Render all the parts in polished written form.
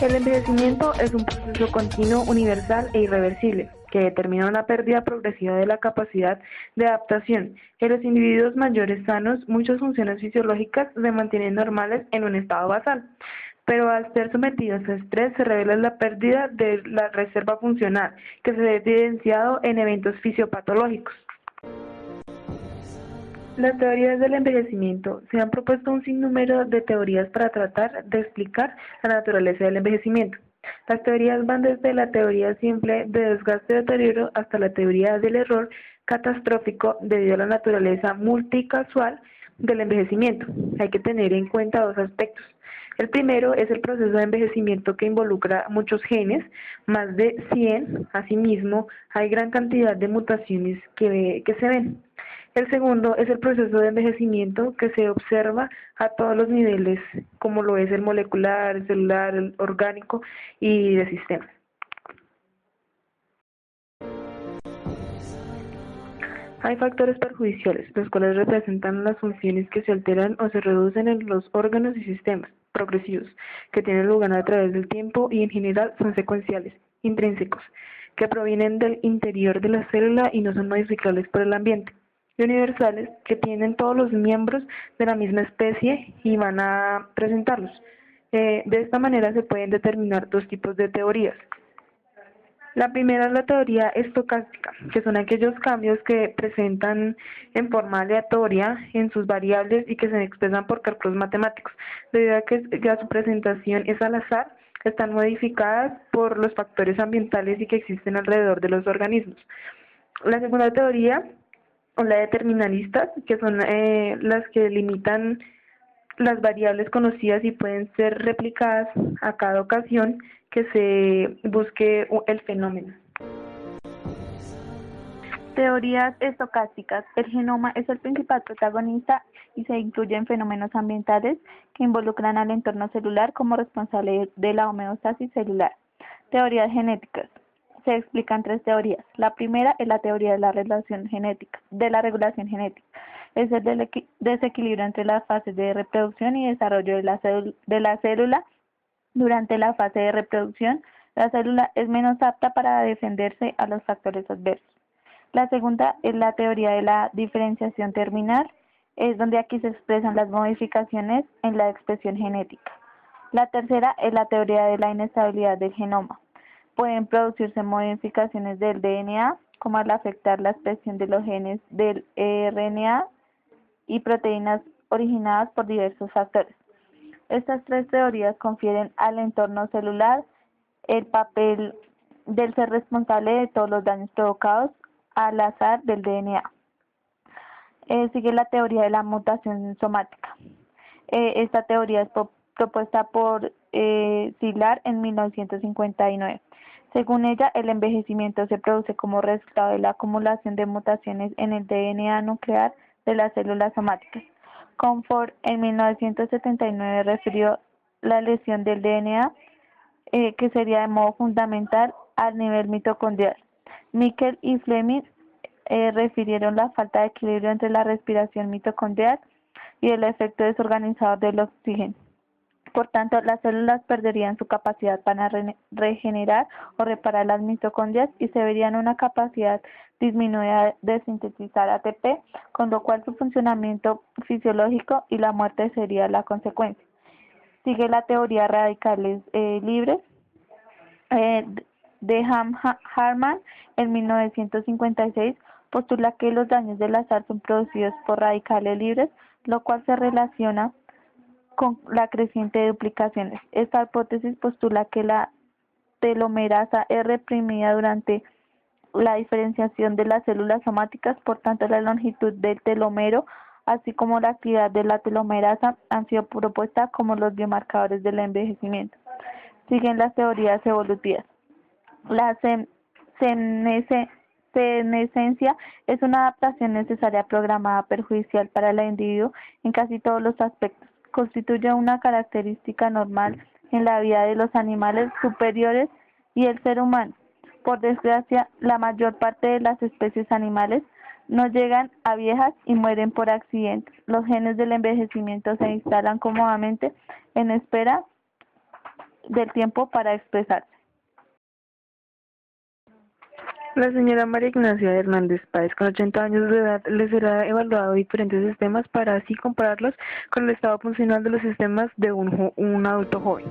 El envejecimiento es un proceso continuo, universal e irreversible que determina una pérdida progresiva de la capacidad de adaptación. En los individuos mayores sanos, muchas funciones fisiológicas se mantienen normales en un estado basal, pero al ser sometidos a estrés se revela la pérdida de la reserva funcional, que se ve evidenciado en eventos fisiopatológicos. Las teorías del envejecimiento. Se han propuesto un sinnúmero de teorías para tratar de explicar la naturaleza del envejecimiento. Las teorías van desde la teoría simple de desgaste y deterioro hasta la teoría del error catastrófico debido a la naturaleza multicasual del envejecimiento. Hay que tener en cuenta dos aspectos. El primero es el proceso de envejecimiento que involucra muchos genes, más de 100. Asimismo, hay gran cantidad de mutaciones que se ven. El segundo es el proceso de envejecimiento que se observa a todos los niveles, como lo es el molecular, el celular, el orgánico y de sistemas. Hay factores perjudiciales, los cuales representan las funciones que se alteran o se reducen en los órganos y sistemas progresivos, que tienen lugar a través del tiempo y en general son secuenciales, intrínsecos, que provienen del interior de la célula y no son modificables por el ambiente, y universales, que tienen todos los miembros de la misma especie y van a presentarlos. De esta manera se pueden determinar dos tipos de teorías. La primera es la teoría estocástica, que son aquellos cambios que presentan en forma aleatoria en sus variables y que se expresan por cálculos matemáticos. Debido a que su presentación es al azar, están modificadas por los factores ambientales y que existen alrededor de los organismos. La segunda teoría, o la deterministas, que son las que limitan las variables conocidas y pueden ser replicadas a cada ocasión que se busque el fenómeno. Teorías estocásticas. El genoma es el principal protagonista y se incluyen fenómenos ambientales que involucran al entorno celular como responsable de la homeostasis celular. Teorías genéticas. Se explican tres teorías. La primera es la teoría de la regulación genética. Es el desequilibrio entre las fases de reproducción y desarrollo de la célula. Durante la fase de reproducción, la célula es menos apta para defenderse a los factores adversos. La segunda es la teoría de la diferenciación terminal, es donde aquí se expresan las modificaciones en la expresión genética. La tercera es la teoría de la inestabilidad del genoma. Pueden producirse modificaciones del DNA, como al afectar la expresión de los genes del RNA y proteínas originadas por diversos factores. Estas tres teorías confieren al entorno celular el papel del ser responsable de todos los daños provocados al azar del DNA. Sigue la teoría de la mutación somática. Esta teoría es propuesta por Szilard en 1959. Según ella, el envejecimiento se produce como resultado de la acumulación de mutaciones en el DNA nuclear de las células somáticas. Comfort en 1979 refirió la lesión del DNA que sería de modo fundamental al nivel mitocondrial. Michel y Fleming refirieron la falta de equilibrio entre la respiración mitocondrial y el efecto desorganizador del oxígeno. Por tanto, las células perderían su capacidad para regenerar o reparar las mitocondrias y se verían una capacidad disminuida de sintetizar ATP, con lo cual su funcionamiento fisiológico y la muerte sería la consecuencia. Sigue la teoría radicales libres de Harman en 1956, postula que los daños del azar son producidos por radicales libres, lo cual se relaciona con la creciente duplicaciones. Esta hipótesis postula que la telomerasa es reprimida durante la diferenciación de las células somáticas, por tanto la longitud del telómero, así como la actividad de la telomerasa, han sido propuestas como los biomarcadores del envejecimiento. Siguen las teorías evolutivas. La senescencia es una adaptación necesaria programada perjudicial para el individuo en casi todos los aspectos. Constituye una característica normal en la vida de los animales superiores y el ser humano. Por desgracia, la mayor parte de las especies animales no llegan a viejas y mueren por accidentes. Los genes del envejecimiento se instalan cómodamente en espera del tiempo para expresarse. La señora María Ignacia Hernández Páez, con 80 años de edad, le será evaluado diferentes sistemas para así compararlos con el estado funcional de los sistemas de un adulto joven.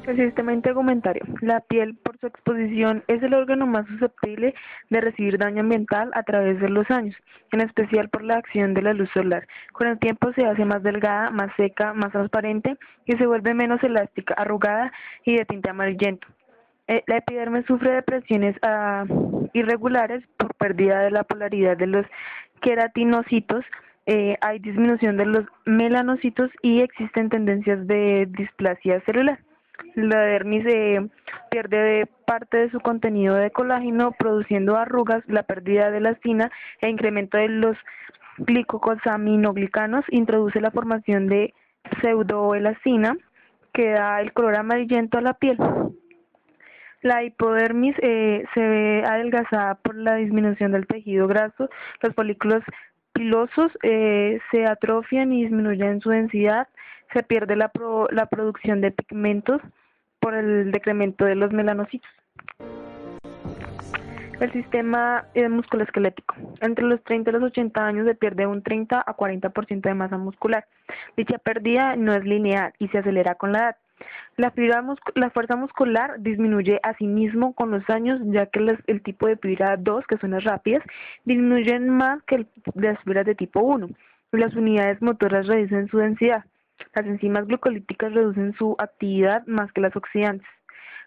El sistema integumentario. La piel, por su exposición, es el órgano más susceptible de recibir daño ambiental a través de los años, en especial por la acción de la luz solar. Con el tiempo se hace más delgada, más seca, más transparente y se vuelve menos elástica, arrugada y de tinte amarillento. La epidermis sufre de presiones irregulares por pérdida de la polaridad de los queratinocitos. Hay disminución de los melanocitos y existen tendencias de displasia celular. La dermis pierde parte de su contenido de colágeno, produciendo arrugas, la pérdida de elastina e incremento de los glicosaminoglicanos introduce la formación de pseudoelastina que da el color amarillento a la piel. La hipodermis se ve adelgazada por la disminución del tejido graso, los folículos pilosos se atrofian y disminuyen su densidad, se pierde la producción de pigmentos por el decremento de los melanocitos. El sistema musculoesquelético. Entre los 30 y los 80 años se pierde un 30 a 40% de masa muscular. Dicha pérdida no es lineal y se acelera con la edad. La fuerza muscular disminuye asimismo con los años, ya que el tipo de fibra 2, que son las rápidas, disminuyen más que las fibras de tipo 1. Las unidades motoras reducen su densidad. Las enzimas glucolíticas reducen su actividad más que las oxidantes.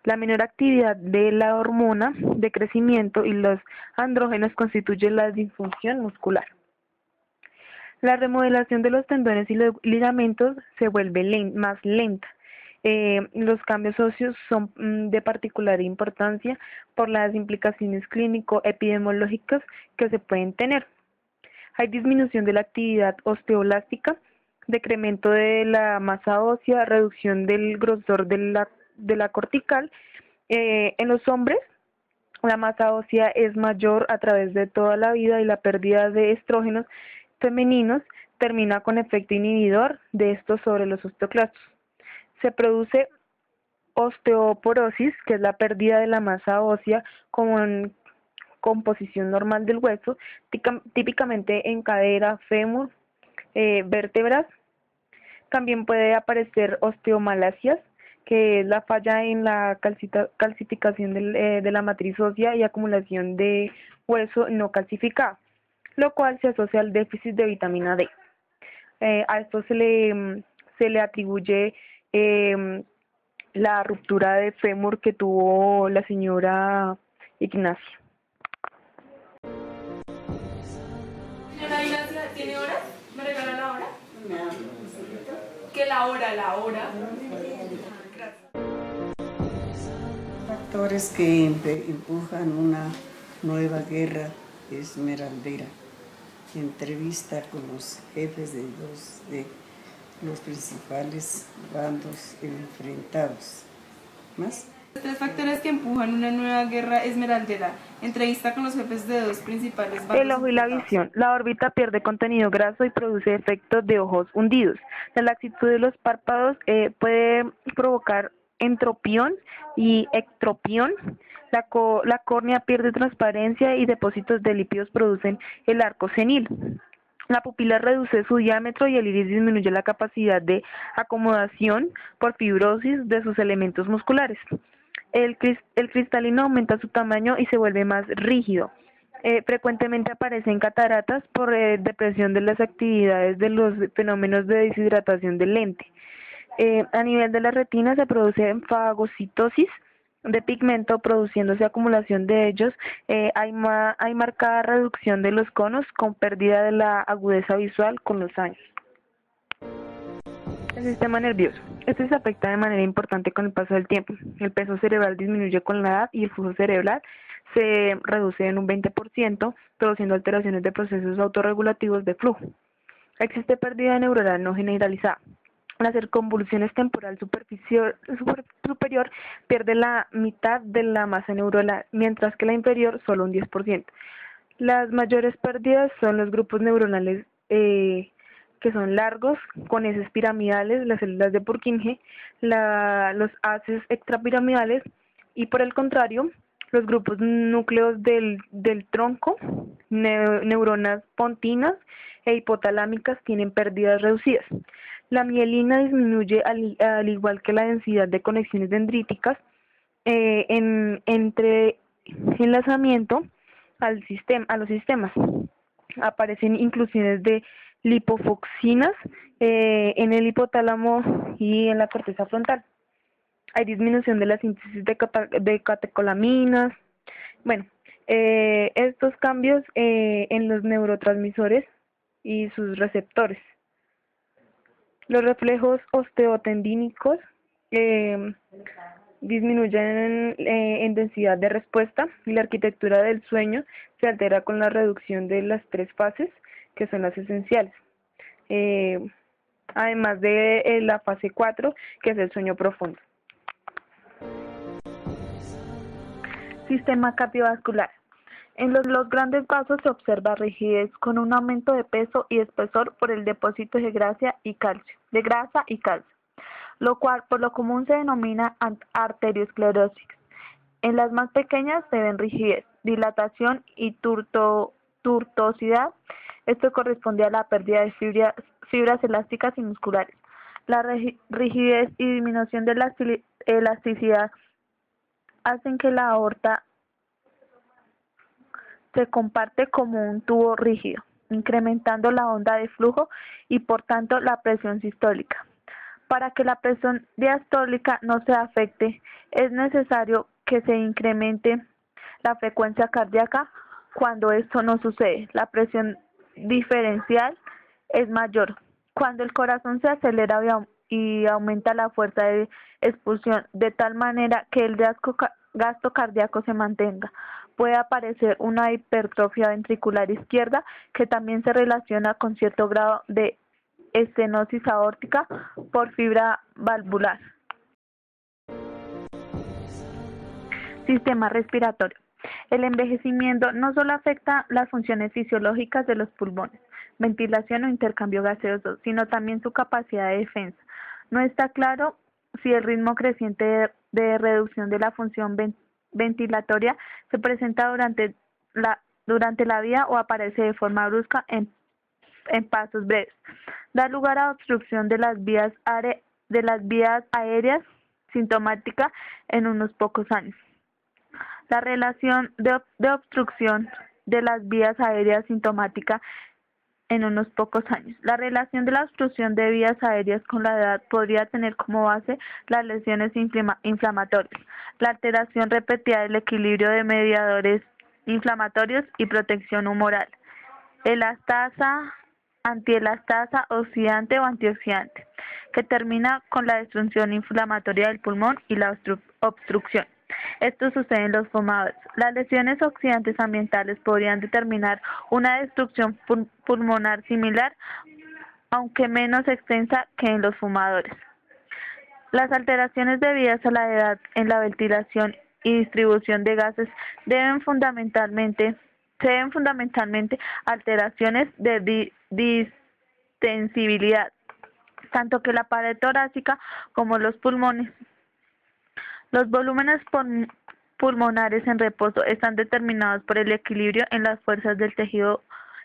La menor actividad de la hormona de crecimiento y los andrógenos constituye la disfunción muscular. La remodelación de los tendones y los ligamentos se vuelve más lenta. Los cambios óseos son de particular importancia por las implicaciones clínico-epidemiológicas que se pueden tener. Hay disminución de la actividad osteoblástica, decremento de la masa ósea, reducción del grosor de la cortical. En los hombres, la masa ósea es mayor a través de toda la vida y la pérdida de estrógenos femeninos termina con efecto inhibidor de estos sobre los osteoclastos. Se produce osteoporosis, que es la pérdida de la masa ósea con composición normal del hueso, típicamente en cadera, fémur, vértebras. También puede aparecer osteomalasias, que es la falla en la calcificación de la matriz ósea y acumulación de hueso no calcificado, lo cual se asocia al déficit de vitamina D. A esto se le atribuye la ruptura de fémur que tuvo la señora Ignacia. Señora Ignacia, ¿tiene hora? ¿Me regala la hora? ¿Qué la hora? Gracias. Factores que empujan una nueva guerra esmeraldera. Entrevista con los jefes de los principales bandos enfrentados. ¿Más? 3 factores que empujan una nueva guerra esmeraldera. Entrevista con los jefes de 2 principales bandos. El ojo y la visión. La órbita pierde contenido graso y produce efectos de ojos hundidos. La laxitud de los párpados puede provocar entropión y ectropión. La córnea pierde transparencia y depósitos de lípidos producen el arco senil. La pupila reduce su diámetro y el iris disminuye la capacidad de acomodación por fibrosis de sus elementos musculares. El cristalino aumenta su tamaño y se vuelve más rígido. Frecuentemente aparecen cataratas por depresión de las actividades de los fenómenos de deshidratación del lente. A nivel de la retina se produce fagocitosis de pigmento, produciéndose acumulación de ellos. Hay marcada reducción de los conos con pérdida de la agudeza visual con los años. El sistema nervioso. Este se afecta de manera importante con el paso del tiempo. El peso cerebral disminuye con la edad y el flujo cerebral se reduce en un 20%, produciendo alteraciones de procesos autorregulativos de flujo. Existe pérdida neuronal no generalizada. La circunvolución temporal superior pierde la mitad de la masa neuronal, mientras que la inferior solo un 10%. Las mayores pérdidas son los grupos neuronales que son largos, con heces piramidales, las células de Purkinje, los haces extrapiramidales, y por el contrario, los grupos núcleos del tronco, neuronas pontinas e hipotalámicas tienen pérdidas reducidas. La mielina disminuye al igual que la densidad de conexiones dendríticas entre enlazamiento a los sistemas. Aparecen inclusiones de lipofoxinas en el hipotálamo y en la corteza frontal. Hay disminución de la síntesis de catecolaminas. Bueno, estos cambios en los neurotransmisores y sus receptores. Los reflejos osteotendínicos disminuyen en densidad de respuesta, y la arquitectura del sueño se altera con la reducción de las 3 fases que son las esenciales, además de la fase 4, que es el sueño profundo. Sistema cardiovascular. En los grandes vasos se observa rigidez con un aumento de peso y espesor por el depósito de grasa y calcio, lo cual por lo común se denomina arteriosclerosis. En las más pequeñas se ven rigidez, dilatación y tortuosidad. Esto corresponde a la pérdida de fibras elásticas y musculares. La rigidez y disminución de la elasticidad hacen que la aorta se comparte como un tubo rígido, incrementando la onda de flujo y por tanto la presión sistólica. Para que la presión diastólica no se afecte, es necesario que se incremente la frecuencia cardíaca. Cuando esto no sucede, la presión diferencial es mayor. Cuando el corazón se acelera y aumenta la fuerza de expulsión de tal manera que el gasto cardíaco se mantenga, puede aparecer una hipertrofia ventricular izquierda que también se relaciona con cierto grado de estenosis aórtica por fibra valvular. Sistema respiratorio. El envejecimiento no solo afecta las funciones fisiológicas de los pulmones, ventilación o intercambio gaseoso, sino también su capacidad de defensa. No está claro si el ritmo creciente de reducción de la función ventilatoria se presenta durante la vida o aparece de forma brusca en pasos breves. Da lugar a obstrucción de las vías aéreas sintomática en unos pocos años. La relación de obstrucción de las vías aéreas sintomática en unos pocos años. La relación de la obstrucción de vías aéreas con la edad podría tener como base las lesiones inflamatorias, la alteración repetida del equilibrio de mediadores inflamatorios y protección humoral, elastasa, antielastasa, oxidante o antioxidante, que termina con la destrucción inflamatoria del pulmón y la obstrucción. Esto sucede en los fumadores. Las lesiones oxidantes ambientales podrían determinar una destrucción pulmonar similar, aunque menos extensa que en los fumadores. Las alteraciones debidas a la edad en la ventilación y distribución de gases se deben fundamentalmente alteraciones de distensibilidad, tanto que la pared torácica como los pulmones. Los volúmenes pulmonares en reposo están determinados por el equilibrio en las fuerzas del tejido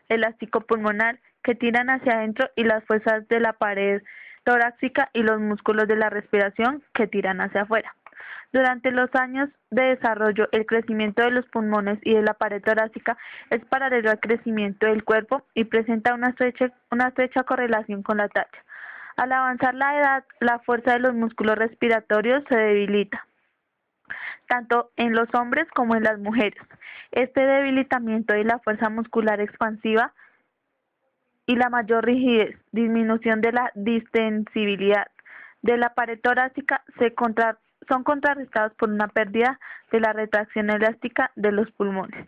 elástico pulmonar que tiran hacia adentro y las fuerzas de la pared torácica y los músculos de la respiración que tiran hacia afuera. Durante los años de desarrollo, el crecimiento de los pulmones y de la pared torácica es paralelo al crecimiento del cuerpo y presenta una estrecha correlación con la talla. Al avanzar la edad, la fuerza de los músculos respiratorios se debilita, tanto en los hombres como en las mujeres. Este debilitamiento de la fuerza muscular expansiva y la mayor rigidez, disminución de la distensibilidad de la pared torácica son contrarrestados por una pérdida de la retracción elástica de los pulmones.